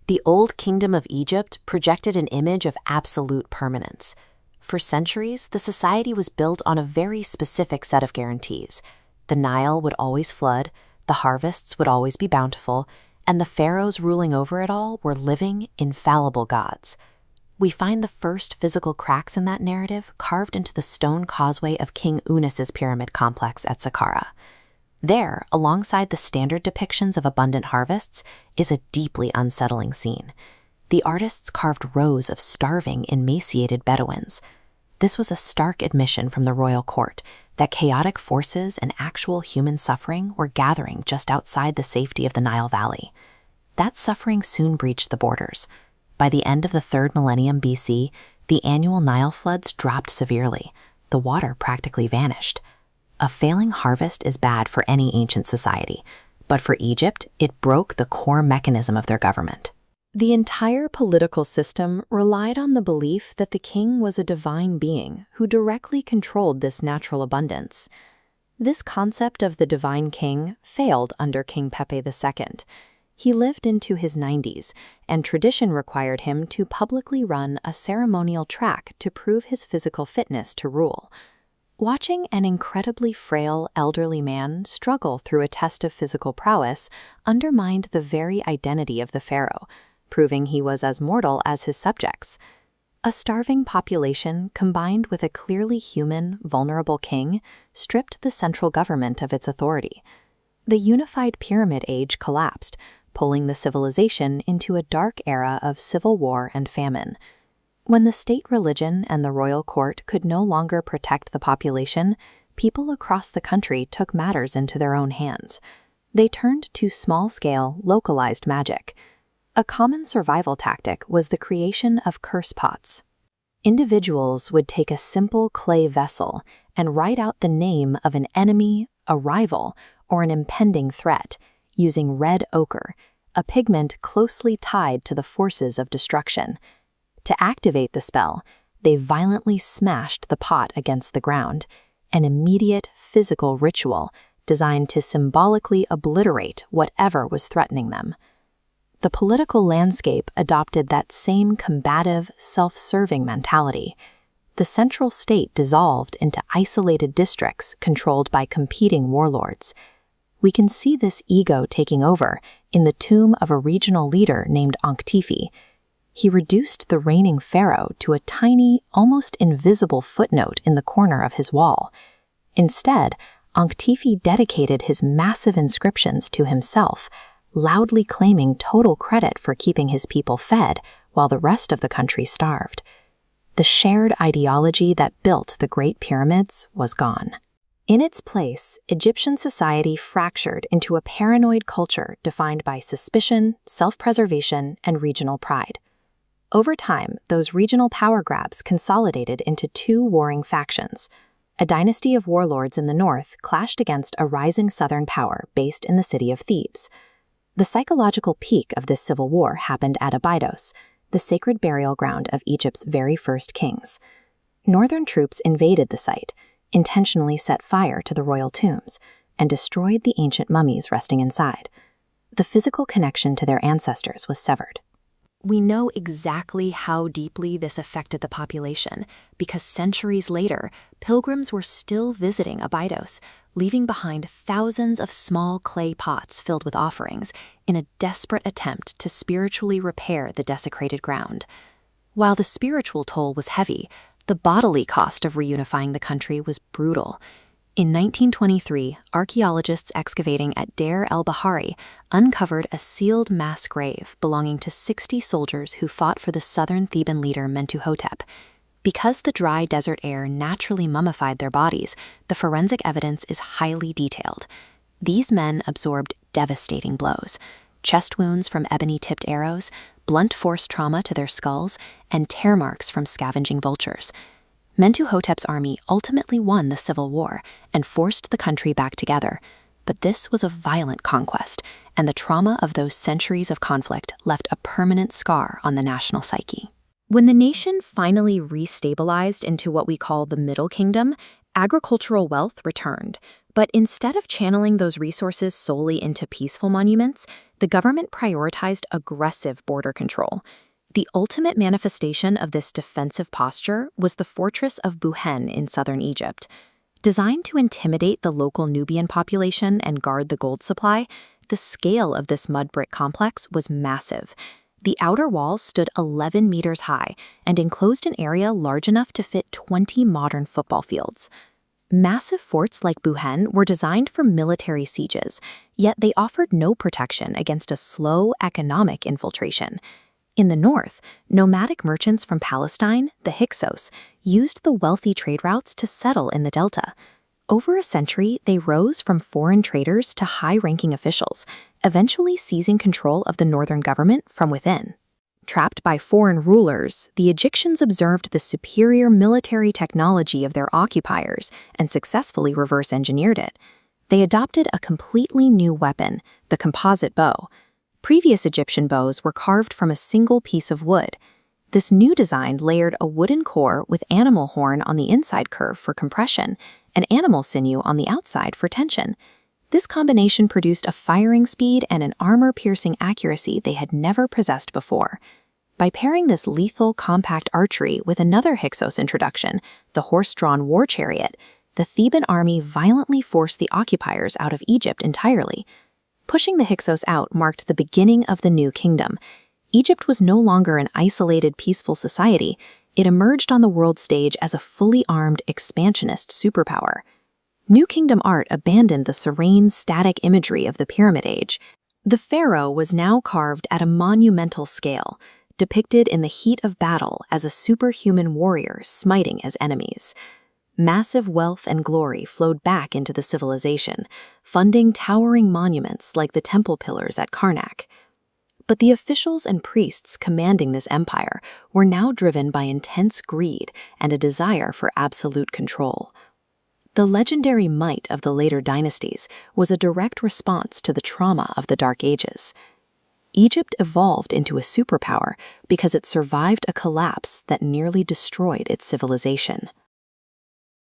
The Old Kingdom of Egypt projected an image of absolute permanence. For centuries, the society was built on a very specific set of guarantees. The Nile would always flood, the harvests would always be bountiful, and the pharaohs ruling over it all were living, infallible gods. We find the first physical cracks in that narrative carved into the stone causeway of King Unis's pyramid complex at Saqqara. There, alongside the standard depictions of abundant harvests, is a deeply unsettling scene. The artists carved rows of starving, emaciated Bedouins. This was a stark admission from the royal court that chaotic forces and actual human suffering were gathering just outside the safety of the Nile Valley. That suffering soon breached the borders. By the end of the 3rd millennium BC, the annual Nile floods dropped severely. The water practically vanished. A failing harvest is bad for any ancient society, but for Egypt, it broke the core mechanism of their government. The entire political system relied on the belief that the king was a divine being who directly controlled this natural abundance. This concept of the divine king failed under King Pepe II. He lived into his 90s, and tradition required him to publicly run a ceremonial track to prove his physical fitness to rule. Watching an incredibly frail, elderly man struggle through a test of physical prowess undermined the very identity of the pharaoh, proving he was as mortal as his subjects. A starving population combined with a clearly human, vulnerable king stripped the central government of its authority. The unified pyramid age collapsed, pulling the civilization into a dark era of civil war and famine. When the state religion and the royal court could no longer protect the population, people across the country took matters into their own hands. They turned to small-scale, localized magic. A common survival tactic was the creation of curse pots. Individuals would take a simple clay vessel and write out the name of an enemy, a rival, or an impending threat, using red ochre, a pigment closely tied to the forces of destruction. To activate the spell, they violently smashed the pot against the ground, an immediate physical ritual designed to symbolically obliterate whatever was threatening them. The political landscape adopted that same combative, self-serving mentality. The central state dissolved into isolated districts controlled by competing warlords. We can see this ego taking over in the tomb of a regional leader named Anktifi. He reduced the reigning pharaoh to a tiny, almost invisible footnote in the corner of his wall. Instead, Anktifi dedicated his massive inscriptions to himself, loudly claiming total credit for keeping his people fed while the rest of the country starved. The shared ideology that built the Great Pyramids was gone. In its place, Egyptian society fractured into a paranoid culture defined by suspicion, self-preservation, and regional pride. Over time, those regional power grabs consolidated into two warring factions. A dynasty of warlords in the north clashed against a rising southern power based in the city of Thebes. The psychological peak of this civil war happened at Abydos, the sacred burial ground of Egypt's very first kings. Northern troops invaded the site, intentionally set fire to the royal tombs, and destroyed the ancient mummies resting inside. The physical connection to their ancestors was severed. We know exactly how deeply this affected the population because centuries later, pilgrims were still visiting Abydos, leaving behind thousands of small clay pots filled with offerings in a desperate attempt to spiritually repair the desecrated ground. While the spiritual toll was heavy, the bodily cost of reunifying the country was brutal. In 1923, archaeologists excavating at Deir el-Bahari uncovered a sealed mass grave belonging to 60 soldiers who fought for the southern Theban leader Mentuhotep. Because the dry desert air naturally mummified their bodies, the forensic evidence is highly detailed. These men absorbed devastating blows: chest wounds from ebony-tipped arrows, blunt force trauma to their skulls, and tear marks from scavenging vultures. Mentuhotep's army ultimately won the civil war and forced the country back together, but this was a violent conquest, and the trauma of those centuries of conflict left a permanent scar on the national psyche. When the nation finally restabilized into what we call the Middle Kingdom, agricultural wealth returned, but instead of channeling those resources solely into peaceful monuments, the government prioritized aggressive border control. The ultimate manifestation of this defensive posture was the fortress of Buhen in southern Egypt. Designed to intimidate the local Nubian population and guard the gold supply, the scale of this mud brick complex was massive. The outer walls stood 11 meters high and enclosed an area large enough to fit 20 modern football fields. Massive forts like Buhen were designed for military sieges, yet they offered no protection against a slow economic infiltration. In the north, nomadic merchants from Palestine, the Hyksos, used the wealthy trade routes to settle in the delta. Over a century, they rose from foreign traders to high-ranking officials, eventually seizing control of the northern government from within. Trapped by foreign rulers, the Egyptians observed the superior military technology of their occupiers and successfully reverse-engineered it. They adopted a completely new weapon, the composite bow. Previous Egyptian bows were carved from a single piece of wood. This new design layered a wooden core with animal horn on the inside curve for compression and animal sinew on the outside for tension. This combination produced a firing speed and an armor-piercing accuracy they had never possessed before. By pairing this lethal, compact archery with another Hyksos introduction, the horse-drawn war chariot, the Theban army violently forced the occupiers out of Egypt entirely. Pushing the Hyksos out marked the beginning of the new kingdom. Egypt was no longer an isolated, peaceful society. It emerged on the world stage as a fully armed, expansionist superpower. New Kingdom art abandoned the serene, static imagery of the Pyramid Age. The pharaoh was now carved at a monumental scale, depicted in the heat of battle as a superhuman warrior smiting as enemies. Massive wealth and glory flowed back into the civilization, funding towering monuments like the temple pillars at Karnak. But the officials and priests commanding this empire were now driven by intense greed and a desire for absolute control. The legendary might of the later dynasties was a direct response to the trauma of the Dark Ages. Egypt evolved into a superpower because it survived a collapse that nearly destroyed its civilization.